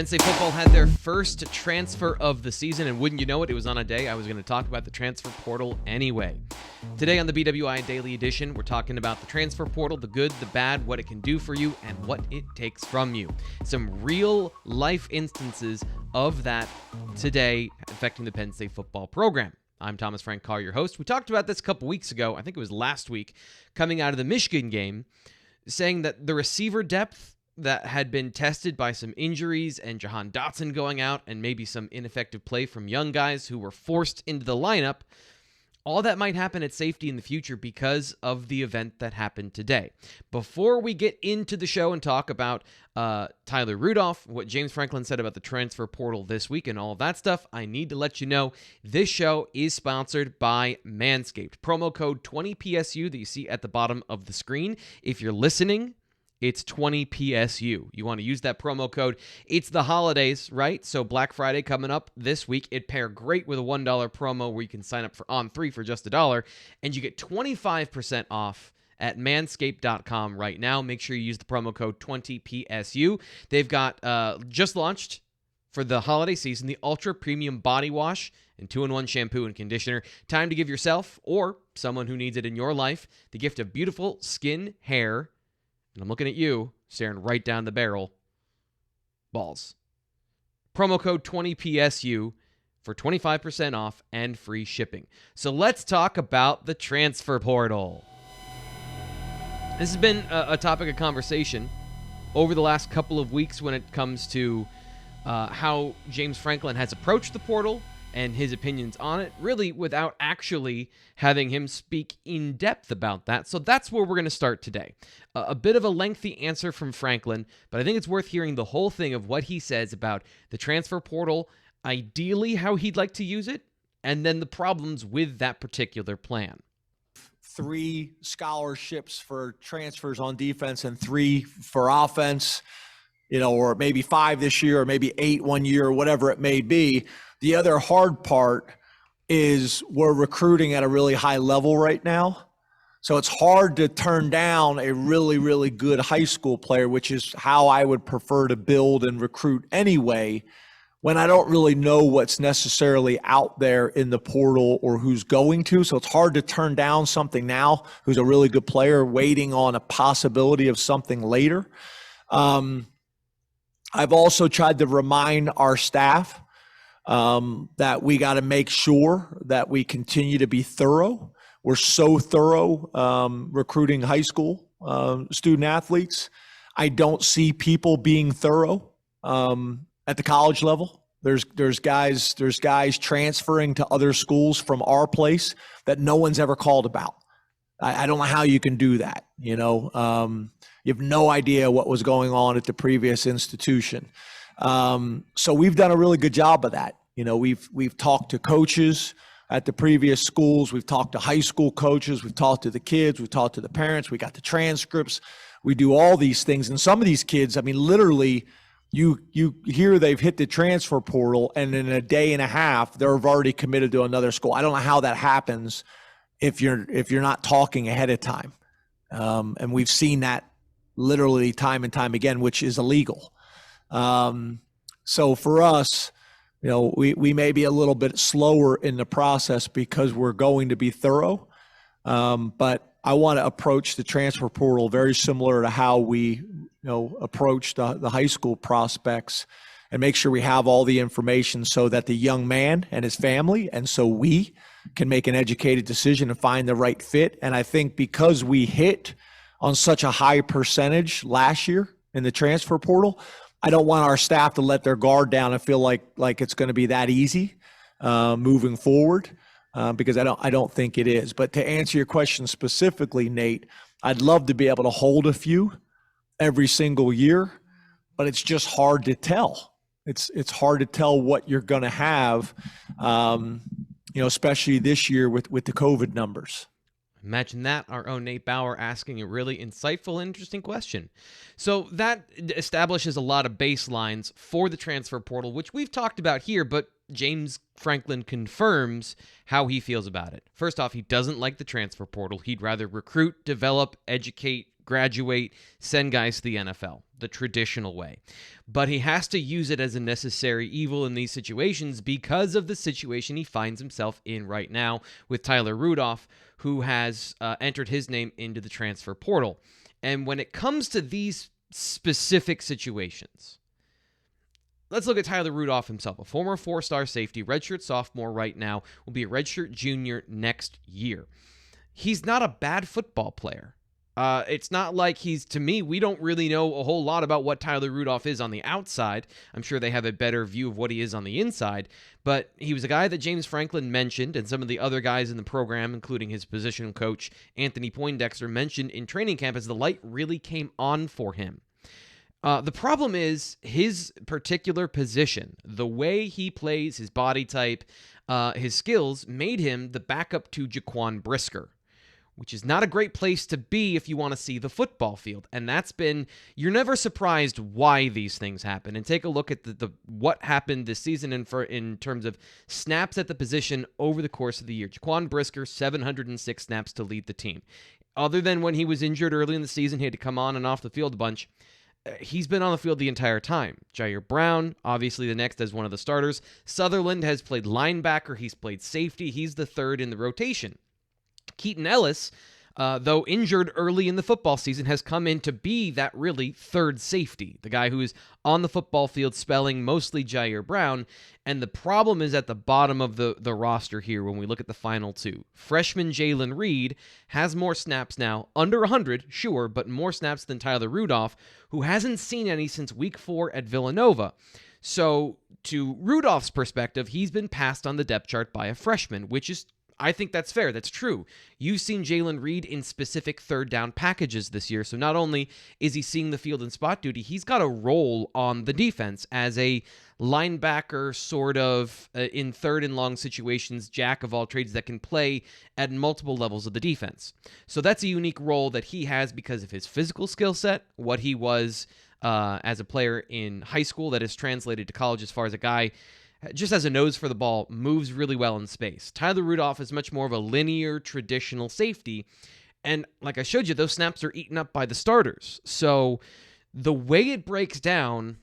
Penn State football had their first transfer of the season, and wouldn't you know it, it was on a day I was going to talk about the transfer portal anyway. Today on the BWI Daily Edition, we're talking about the transfer portal, the good, the bad, what it can do for you, and what it takes from you. Some real-life instances of that today affecting the Penn State football program. I'm Frank Carr, your host. We talked about this a couple weeks ago, I think it was last week, coming out of the Michigan game, saying that the receiver depth that had been tested by some injuries and Jahan Dotson going out and maybe some ineffective play from young guys who were forced into the lineup, all that might happen at safety in the future because of the event that happened today. Before we get into the show and talk about Tyler Rudolph, what James Franklin said about the transfer portal this week and all of that stuff, I need to let you know this show is sponsored by Manscaped. Promo code 20PSU that you see at the bottom of the screen. If you're listening, it's 20PSU. You want to use that promo code. It's the holidays, right? So Black Friday coming up this week. It pair great with a $1 promo where you can sign up for On3 for just $1, and you get 25% off at manscaped.com right now. Make sure you use the promo code 20PSU. They've got just launched for the holiday season the Ultra Premium Body Wash and 2-in-1 shampoo and conditioner. Time to give yourself or someone who needs it in your life the gift of beautiful skin, hair, and I'm looking at you, staring right down the barrel, balls. Promo code 20PSU for 25% off and free shipping. So let's talk about the transfer portal. This has been a topic of conversation over the last couple of weeks when it comes to how James Franklin has approached the portal and his opinions on it, really without actually having him speak in depth about that. So that's where we're going to start today. A bit of a lengthy answer from Franklin, but I think it's worth hearing the whole thing of what he says about the transfer portal, ideally how he'd like to use it, and then the problems with that particular plan. 3 scholarships for transfers on defense and 3 for offense, or maybe 5 this year or maybe 8 one year or whatever it may be. The other hard part is we're recruiting at a really high level right now. So it's hard to turn down a really, really good high school player, which is how I would prefer to build and recruit anyway, when I don't really know what's necessarily out there in the portal or who's going to. So it's hard to turn down something now who's a really good player waiting on a possibility of something later. I've also tried to remind our staff that we got to make sure that we continue to be thorough. We're so thorough recruiting high school student athletes. I don't see people being thorough at the college level. There's guys transferring to other schools from our place that no one's ever called about. I don't know how you can do that. You have no idea what was going on at the previous institution. So we've done a really good job of that. We've talked to coaches at the previous schools. We've talked to high school coaches. We've talked to the kids. We've talked to the parents. We got the transcripts. We do all these things. And some of these kids, literally, you hear they've hit the transfer portal, and in a day and a half, they're already committed to another school. I don't know how that happens if you're not talking ahead of time. And we've seen that literally time and time again, which is illegal. So for us, we may be a little bit slower in the process because we're going to be thorough. But I want to approach the transfer portal very similar to how we, approach the high school prospects, and make sure we have all the information so that the young man and his family, and so we can make an educated decision and find the right fit. And I think because we hit on such a high percentage last year in the transfer portal, I don't want our staff to let their guard down and feel like it's going to be that easy moving forward, because I don't think it is. But to answer your question specifically, Nate, I'd love to be able to hold a few every single year, but it's just hard to tell. It's hard to tell what you're going to have, especially this year with the COVID numbers. Imagine that, our own Nate Bauer asking a really insightful, interesting question. So that establishes a lot of baselines for the transfer portal, which we've talked about here, but James Franklin confirms how he feels about it. First off, he doesn't like the transfer portal. He'd rather recruit, develop, educate graduate, send guys to the NFL, the traditional way. But he has to use it as a necessary evil in these situations because of the situation he finds himself in right now with Tyler Rudolph, who has entered his name into the transfer portal. And when it comes to these specific situations, let's look at Tyler Rudolph himself, a former 4-star safety, redshirt sophomore right now, will be a redshirt junior next year. He's not a bad football player. It's not like to me, we don't really know a whole lot about what Tyler Rudolph is on the outside. I'm sure they have a better view of what he is on the inside, but he was a guy that James Franklin mentioned, and some of the other guys in the program, including his position coach, Anthony Poindexter, mentioned in training camp as the light really came on for him. The problem is his particular position, the way he plays, his body type, his skills made him the backup to Jaquan Brisker, which is not a great place to be if you want to see the football field. And you're never surprised why these things happen. And take a look at what happened this season in terms of snaps at the position over the course of the year. Jaquan Brisker, 706 snaps to lead the team. Other than when he was injured early in the season, he had to come on and off the field a bunch. He's been on the field the entire time. Jair Brown, obviously the next as one of the starters. Sutherland has played linebacker. He's played safety. He's the third in the rotation. Keaton Ellis, though injured early in the football season, has come in to be that really third safety, the guy who is on the football field spelling mostly Jair Brown. And the problem is at the bottom of the roster here when we look at the final two. Freshman Jalen Reed has more snaps now, under 100, sure, but more snaps than Tyler Rudolph, who hasn't seen any since week 4 at Villanova. So to Rudolph's perspective, he's been passed on the depth chart by a freshman, which is, I think that's fair. That's true. You've seen Jalen Reed in specific third down packages this year. So not only is he seeing the field in spot duty, he's got a role on the defense as a linebacker, sort of in third and long situations, jack of all trades that can play at multiple levels of the defense. So that's a unique role that he has because of his physical skill set, what he was as a player in high school that is translated to college as far as a guy just has a nose for the ball, moves really well in space. Tyler Rudolph is much more of a linear, traditional safety, and like I showed you, those snaps are eaten up by the starters. So the way it breaks down,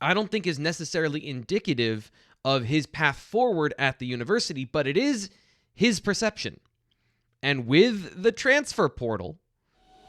I don't think is necessarily indicative of his path forward at the university, but it is his perception. And with the transfer portal,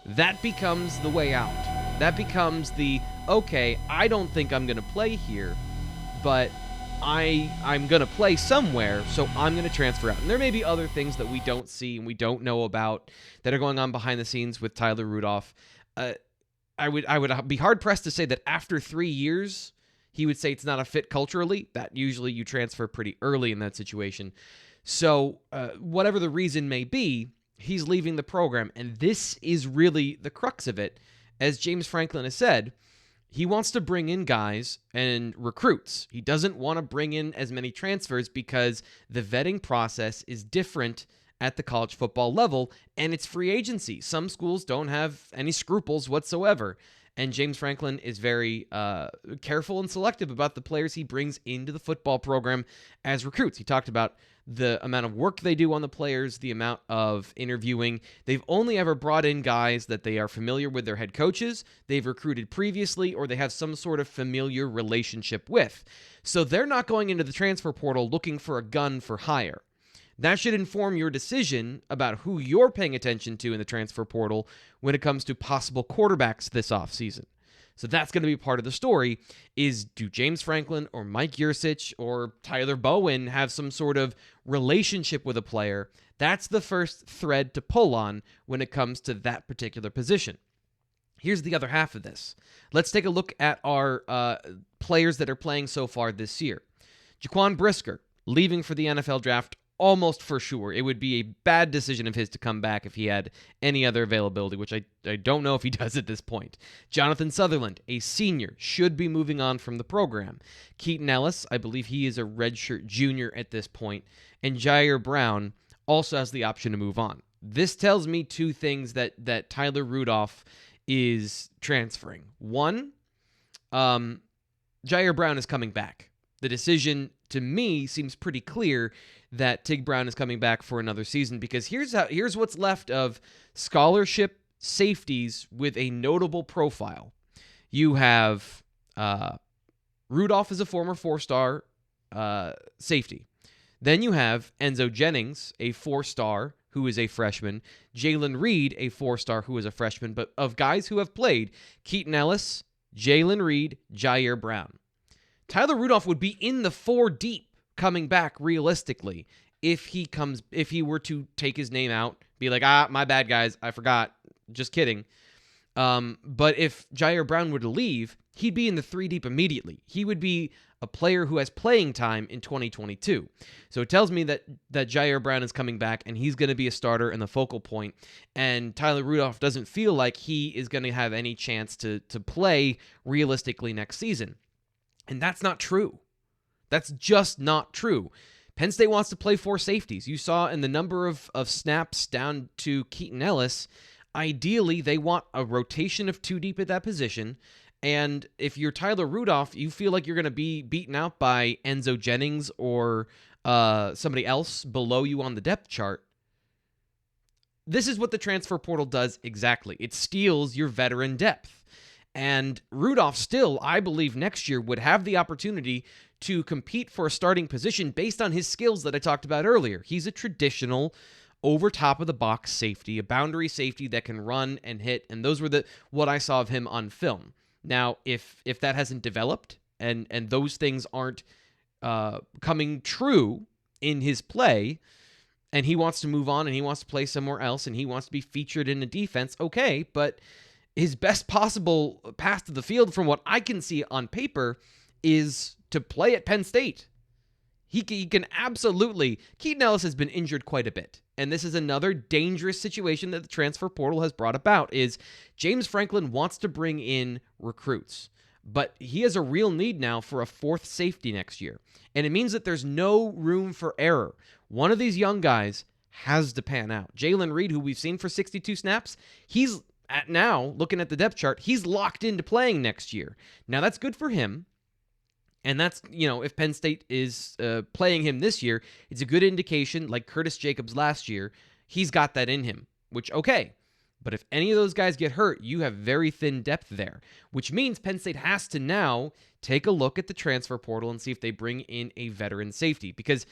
that becomes the way out. That becomes okay, I don't think I'm going to play here, but I'm going to play somewhere, so I'm going to transfer out. And there may be other things that we don't see and we don't know about that are going on behind the scenes with Tyler Rudolph. I would be hard-pressed to say that after 3 years, he would say it's not a fit culturally. That usually you transfer pretty early in that situation. So whatever the reason may be, he's leaving the program. And this is really the crux of it. As James Franklin has said, he wants to bring in guys and recruits. He doesn't want to bring in as many transfers because the vetting process is different at the college football level, and it's free agency. Some schools don't have any scruples whatsoever, and James Franklin is very careful and selective about the players he brings into the football program as recruits. He talked about the amount of work they do on the players, the amount of interviewing. They've only ever brought in guys that they are familiar with their head coaches, they've recruited previously, or they have some sort of familiar relationship with. So they're not going into the transfer portal looking for a gun for hire. That should inform your decision about who you're paying attention to in the transfer portal when it comes to possible quarterbacks this offseason. So that's going to be part of the story is, do James Franklin or Mike Yurcich or Tyler Bowen have some sort of relationship with a player? That's the first thread to pull on when it comes to that particular position. Here's the other half of this. Let's take a look at our players that are playing so far this year. Jaquan Brisker, leaving for the NFL draft almost for sure. It would be a bad decision of his to come back if he had any other availability, which I don't know if he does at this point. Jonathan Sutherland, a senior, should be moving on from the program. Keaton Ellis, I believe he is a redshirt junior at this point. And Jair Brown also has the option to move on. This tells me two things that Tyler Rudolph is transferring. One, Jair Brown is coming back. The decision, to me, seems pretty clear that Tig Brown is coming back for another season, because here's what's left of scholarship safeties with a notable profile. You have Rudolph is a former 4-star safety. Then you have Enzo Jennings, a 4-star who is a freshman. Jalen Reed, a 4-star who is a freshman. But of guys who have played, Keaton Ellis, Jalen Reed, Jair Brown. Tyler Rudolph would be in the 4 deep coming back realistically if he were to take his name out, be like, my bad guys, I forgot, just kidding. But if Jair Brown were to leave, he'd be in the 3 deep immediately. He would be a player who has playing time in 2022. So it tells me that Jair Brown is coming back and he's going to be a starter and the focal point. And Tyler Rudolph doesn't feel like he is going to have any chance to play realistically next season. And that's not true. That's just not true. Penn State wants to play 4 safeties. You saw in the number of snaps down to Keaton Ellis. Ideally, they want a rotation of 2 deep at that position. And if you're Tyler Rudolph, you feel like you're going to be beaten out by Enzo Jennings or somebody else below you on the depth chart. This is what the transfer portal does exactly. It steals your veteran depth. And Rudolph still, I believe, next year would have the opportunity to compete for a starting position based on his skills that I talked about earlier. He's a traditional over top of the box safety, a boundary safety that can run and hit, and those were what I saw of him on film. Now, if that hasn't developed and those things aren't coming true in his play, and he wants to move on and he wants to play somewhere else and he wants to be featured in a defense, okay, but his best possible path to the field from what I can see on paper is to play at Penn State. He can absolutely... Keaton Ellis has been injured quite a bit. And this is another dangerous situation that the transfer portal has brought about, is James Franklin wants to bring in recruits. But he has a real need now for a 4th safety next year. And it means that there's no room for error. One of these young guys has to pan out. Jalen Reed, who we've seen for 62 snaps, he's now, looking at the depth chart, he's locked into playing next year. Now, that's good for him. And that's, if Penn State is playing him this year, it's a good indication, like Curtis Jacobs last year, he's got that in him, which, okay. But if any of those guys get hurt, you have very thin depth there, which means Penn State has to now take a look at the transfer portal and see if they bring in a veteran safety, because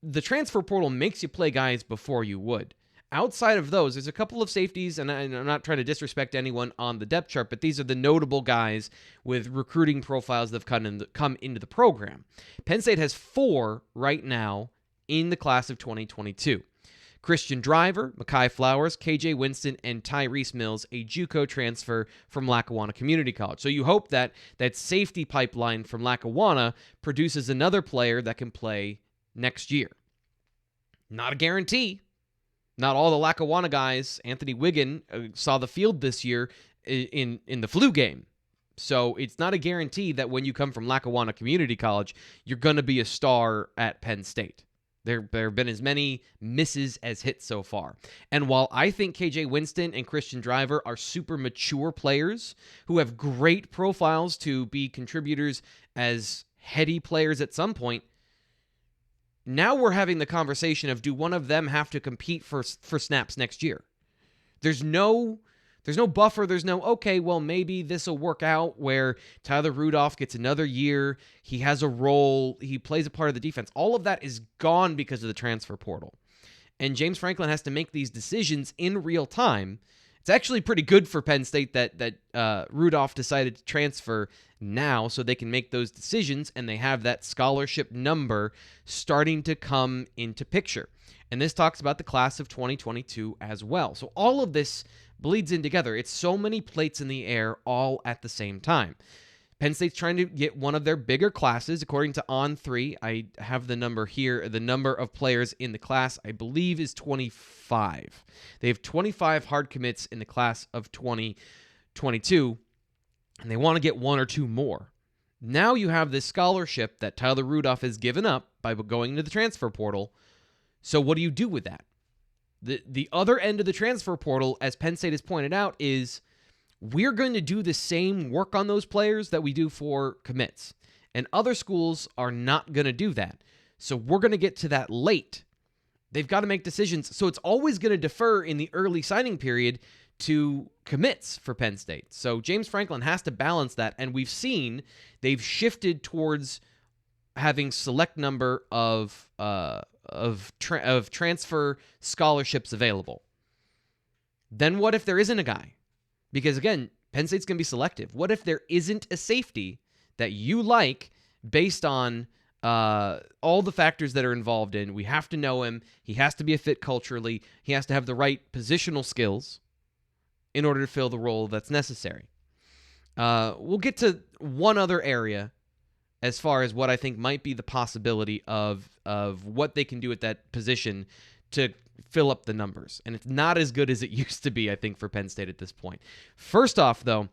the transfer portal makes you play guys before you would. Outside of those, there's a couple of safeties, and I'm not trying to disrespect anyone on the depth chart, but these are the notable guys with recruiting profiles that have come into the program. Penn State has 4 right now in the class of 2022. Christian Driver, Mekhi Flowers, KJ Winston, and Tyrese Mills, a JUCO transfer from Lackawanna Community College. So you hope that safety pipeline from Lackawanna produces another player that can play next year. Not a guarantee. Not all the Lackawanna guys, Anthony Wiggin, saw the field this year in the flu game. So it's not a guarantee that when you come from Lackawanna Community College, you're going to be a star at Penn State. There have been as many misses as hits so far. And while I think KJ Winston and Christian Driver are super mature players who have great profiles to be contributors as heady players at some point, now we're having the conversation of, do one of them have to compete for snaps next year? There's no buffer. There's no, okay, well, maybe this will work out where Tyler Rudolph gets another year. He has a role. He plays a part of the defense. All of that is gone because of the transfer portal. And James Franklin has to make these decisions in real time. It's actually pretty good for Penn State that Rudolph decided to transfer now so they can make those decisions, and they have that scholarship number starting to come into picture. And this talks about the class of 2022 as well. So all of this bleeds in together. It's so many plates in the air all at the same time. Penn State's trying to get one of their bigger classes. According to On3, I have the number here. The number of players in the class, I believe, is 25. They have 25 hard commits in the class of 2022, and they want to get 1 or 2 more. Now you have this scholarship that Tyler Rudolph has given up by going into the transfer portal. So what do you do with that? The other end of the transfer portal, as Penn State has pointed out, is we're going to do the same work on those players that we do for commits. And other schools are not going to do that. So we're going to get to that late. They've got to make decisions. So it's always going to defer in the early signing period to commits for Penn State. So James Franklin has to balance that, and we've seen they've shifted towards having select number of transfer scholarships available. Then what if there isn't a guy? Because again, Penn State's going to be selective. What if there isn't a safety that you like based on all the factors that are involved in? We have to know him. He has to be a fit culturally. He has to have the right positional skills in order to fill the role that's necessary. We'll get to one other area as far as what I think might be the possibility of what they can do at that position to fill up the numbers. And it's not as good as it used to be, I think, for Penn State at this point. First off, though,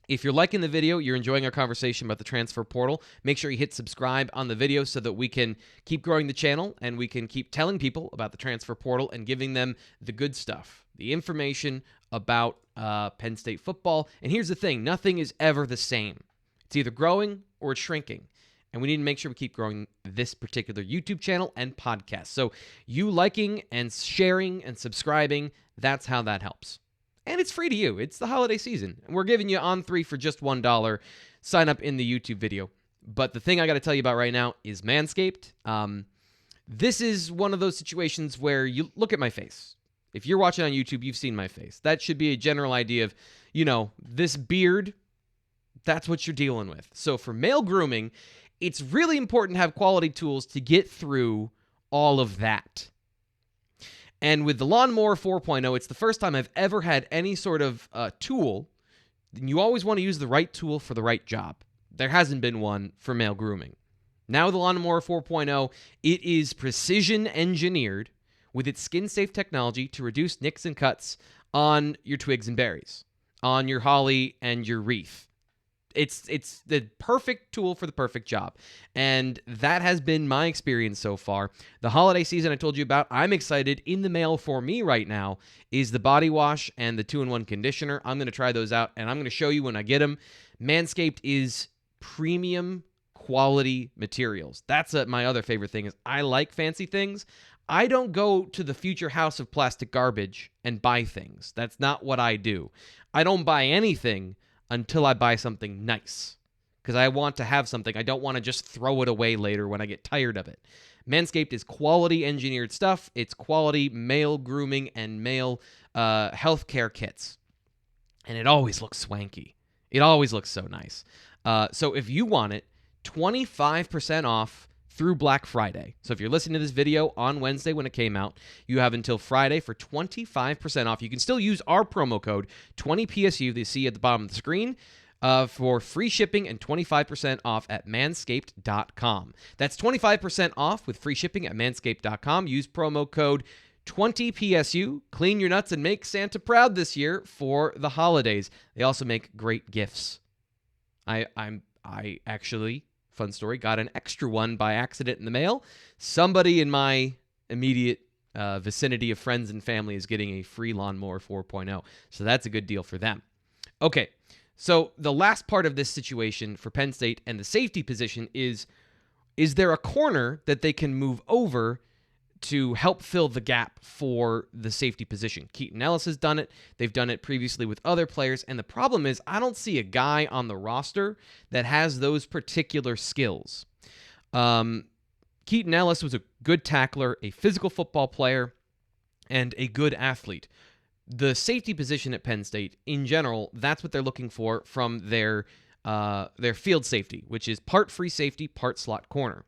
if you're liking the video, you're enjoying our conversation about the transfer portal, make sure you hit subscribe on the video so that we can keep growing the channel and we can keep telling people about the transfer portal and giving them the good stuff, the information about Penn State football. And here's the thing, nothing is ever the same. It's either growing or it's shrinking. And we need to make sure we keep growing this particular YouTube channel and podcast. So you liking and sharing and subscribing, that's how that helps. And it's free to you. It's the holiday season. And we're giving you on 3 for just $1. Sign up in the YouTube video. But the thing I got to tell you about right now is Manscaped. This is one of those situations where you look at my face. If you're watching on YouTube, you've seen my face. That should be a general idea of, this beard, that's what you're dealing with. So for male grooming, it's really important to have quality tools to get through all of that. And with the Lawnmower 4.0, it's the first time I've ever had any sort of tool. You always want to use the right tool for the right job. There hasn't been one for male grooming. Now with the Lawnmower 4.0, it is precision engineered with its skin-safe technology to reduce nicks and cuts on your twigs and berries, on your holly and your wreath. It's the perfect tool for the perfect job. And that has been my experience so far. The holiday season I told you about, I'm excited. In the mail for me right now is the body wash and the 2-in-1 conditioner. I'm going to try those out, and I'm going to show you when I get them. Manscaped is premium quality materials. That's my other favorite thing is I like fancy things. I don't go to the future house of plastic garbage and buy things. That's not what I do. I don't buy anything until I buy something nice, because I want to have something. I don't want to just throw it away later when I get tired of it. Manscaped is quality engineered stuff. It's quality male grooming and male healthcare kits. And it always looks swanky. It always looks so nice. So if you want it, 25% off through Black Friday. So if you're listening to this video on Wednesday when it came out, you have until Friday for 25% off. You can still use our promo code 20PSU that you see at the bottom of the screen for free shipping and 25% off at manscaped.com. That's 25% off with free shipping at manscaped.com. Use promo code 20PSU. Clean your nuts and make Santa proud this year for the holidays. They also make great gifts. I actually, fun story, got an extra one by accident in the mail. Somebody in my immediate vicinity of friends and family is getting a free Lawnmower 4.0. So that's a good deal for them. Okay, so the last part of this situation for Penn State and the safety position is there a corner that they can move over to help fill the gap for the safety position? Keaton Ellis has done it. They've done it previously with other players. And the problem is I don't see a guy on the roster that has those particular skills. Keaton Ellis was a good tackler, a physical football player, and a good athlete. The safety position at Penn State, in general, that's what they're looking for from their field safety, which is part free safety, part slot corner.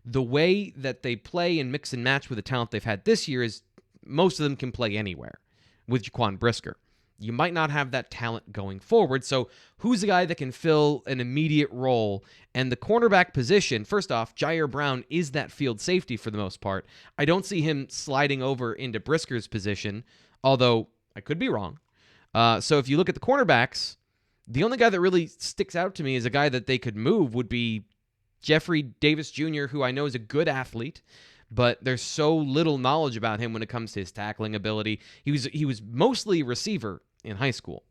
The way that they play and mix and match with the talent they've had this year is most of them can play anywhere with Jaquan Brisker. You might not have that talent going forward, so who's a guy that can fill an immediate role? And the cornerback position, first off, Jair Brown is that field safety for the most part. I don't see him sliding over into Brisker's position, although I could be wrong. So if you look at the cornerbacks, the only guy that really sticks out to me as a guy that they could move would be Jeffrey Davis Jr., who I know is a good athlete, but there's so little knowledge about him when it comes to his tackling ability. He was mostly a receiver in high school.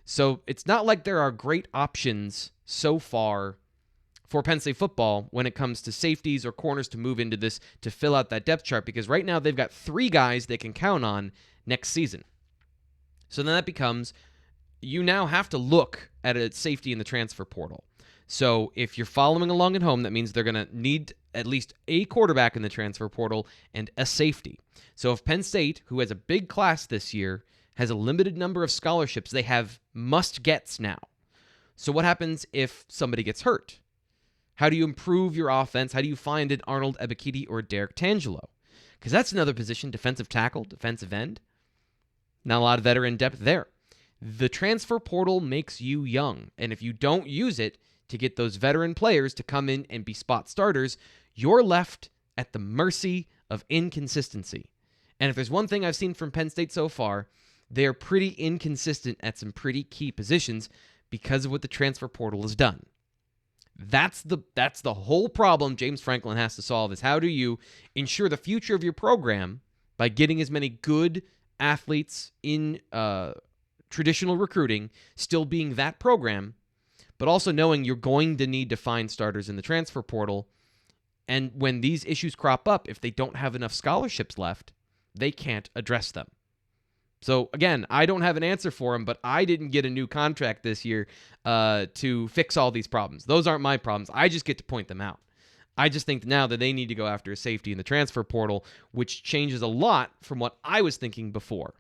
So it's not like there are great options so far for Penn State football when it comes to safeties or corners to move into this to fill out that depth chart, because right now they've got 3 guys they can count on next season. So then that becomes, you now have to look at a safety in the transfer portal. So if you're following along at home, that means they're going to need at least a quarterback in the transfer portal and a safety. So if Penn State, who has a big class this year, has a limited number of scholarships, they have must-gets now. So what happens if somebody gets hurt? How do you improve your offense? How do you find an Arnold Ebiketie or Derek Tangelo? Because that's another position, defensive tackle, defensive end. Not a lot of veteran depth there. The transfer portal makes you young, and if you don't use it to get those veteran players to come in and be spot starters, you're left at the mercy of inconsistency. And if there's one thing I've seen from Penn State so far, they're pretty inconsistent at some pretty key positions because of what the transfer portal has done. That's the whole problem James Franklin has to solve, is how do you ensure the future of your program by getting as many good athletes in traditional recruiting, still being that program, but also knowing you're going to need to find starters in the transfer portal. And when these issues crop up, if they don't have enough scholarships left, they can't address them. So again, I don't have an answer for him, but I didn't get a new contract this year to fix all these problems. Those aren't my problems. I just get to point them out. I just think now that they need to go after a safety in the transfer portal, which changes a lot from what I was thinking before.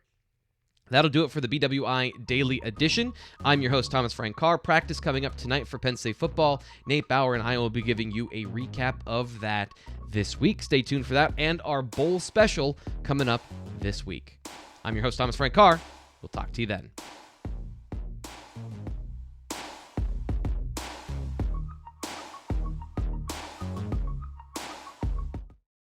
That'll do it for the BWI Daily Edition. I'm your host, Thomas Frank Carr. Practice coming up tonight for Penn State football. Nate Bauer and I will be giving you a recap of that this week. Stay tuned for that and our bowl special coming up this week. I'm your host, Thomas Frank Carr. We'll talk to you then.